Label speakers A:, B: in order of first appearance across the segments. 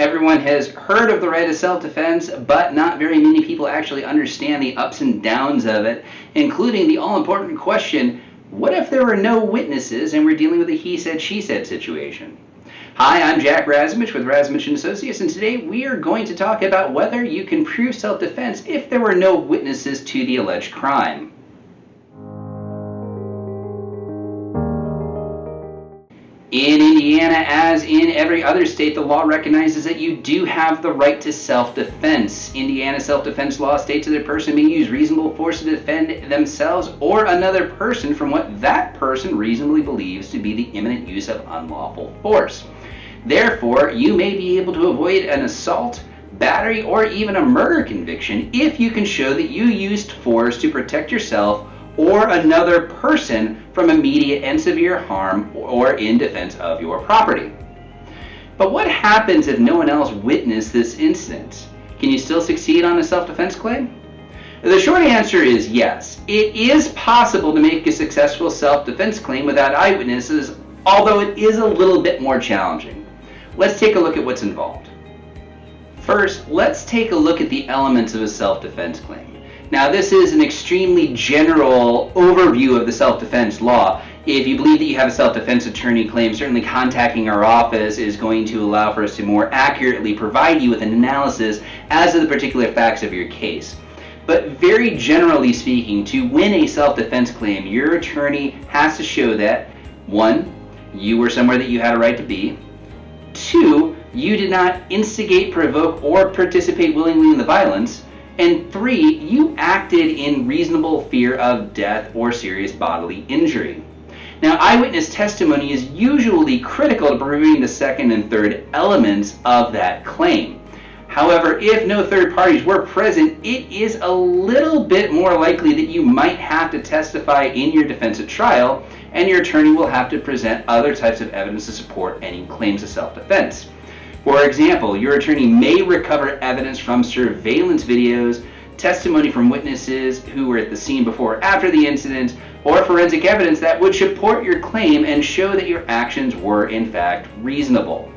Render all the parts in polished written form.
A: Everyone has heard of the right of self-defense, but not very many people actually understand the ups and downs of it, including the all-important question, what if there were no witnesses and we're dealing with a he said, she said situation? Hi, I'm Jack Razumich with Razumich & Associates, and today we are going to talk about whether you can prove self-defense if there were no witnesses to the alleged crime. In Indiana, as in every other state, the law recognizes that you do have the right to self-defense. Indiana self-defense law states that a person may use reasonable force to defend themselves or another person from what that person reasonably believes to be the imminent use of unlawful force. Therefore, you may be able to avoid an assault, battery, or even a murder conviction if you can show that you used force to protect yourself or another person from immediate and severe harm or in defense of your property. But what happens if no one else witnessed this incident? Can you still succeed on a self-defense claim? The short answer is yes. It is possible to make a successful self-defense claim without eyewitnesses, although it is a little bit more challenging. Let's take a look at what's involved. First, let's take a look at the elements of a self-defense claim. Now, this is an extremely general overview of the self-defense law. If you believe that you have a self-defense attorney claim, certainly contacting our office is going to allow for us to more accurately provide you with an analysis as to the particular facts of your case. But very generally speaking, to win a self-defense claim, your attorney has to show that, 1, you were somewhere that you had a right to be, 2, you did not instigate, provoke, or participate willingly in the violence, and 3, you acted in reasonable fear of death or serious bodily injury. Now, eyewitness testimony is usually critical to proving the second and third elements of that claim. However, if no third parties were present, it is a little bit more likely that you might have to testify in your defense at trial, and your attorney will have to present other types of evidence to support any claims of self-defense. For example, your attorney may recover evidence from surveillance videos, testimony from witnesses who were at the scene before or after the incident, or forensic evidence that would support your claim and show that your actions were in fact reasonable.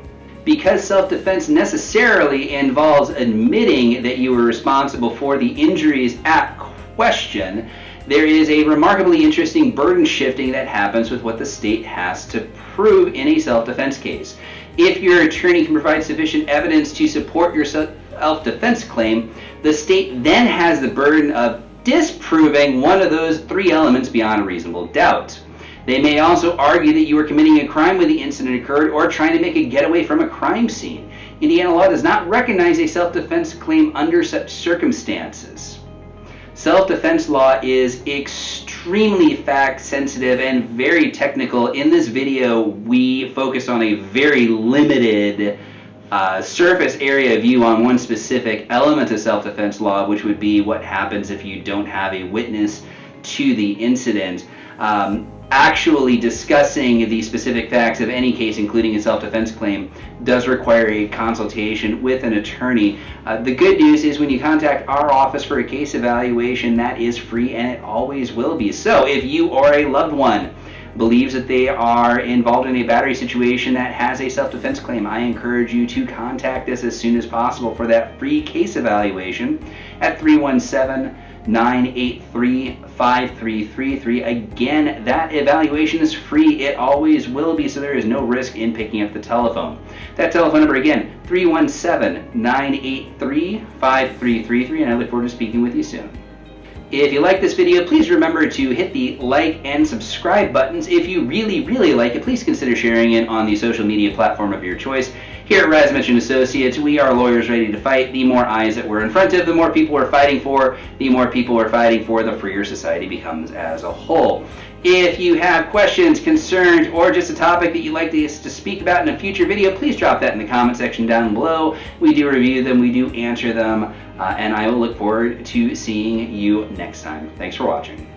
A: Because self-defense necessarily involves admitting that you were responsible for the injuries at question, there is a remarkably interesting burden shifting that happens with what the state has to prove in a self-defense case. If your attorney can provide sufficient evidence to support your self-defense claim, the state then has the burden of disproving one of those 3 elements beyond a reasonable doubt. They may also argue that you were committing a crime when the incident occurred or trying to make a getaway from a crime scene. Indiana law does not recognize a self-defense claim under such circumstances. Self-defense law is extremely fact-sensitive and very technical. In this video, we focus on a very limited surface area view on one specific element of self-defense law, which would be what happens if you don't have a witness to the incident. Actually discussing the specific facts of any case, including a self-defense claim, does require a consultation with an attorney. The good news is when you contact our office for a case evaluation, that is free and it always will be. So if you or a loved one believes that they are involved in a battery situation that has a self-defense claim, I encourage you to contact us as soon as possible for that free case evaluation at 317-983-5333. Again, that evaluation is free. It always will be, so there is no risk in picking up the telephone. That telephone number again, 317-983-5333, and I look forward to speaking with you soon. If you like this video, please remember to hit the like and subscribe buttons. If you really like it, please consider sharing it on the social media platform of your choice. Here at Razumich & Associates, we are lawyers ready to fight. The more eyes that we're in front of, the more people we're fighting for. The more people we're fighting for, the freer society becomes as a whole. If you have questions, concerns, or just a topic that you'd like us to speak about in a future video, please drop that in the comment section down below. We do review them, we do answer them, and I will look forward to seeing you next time. Thanks for watching.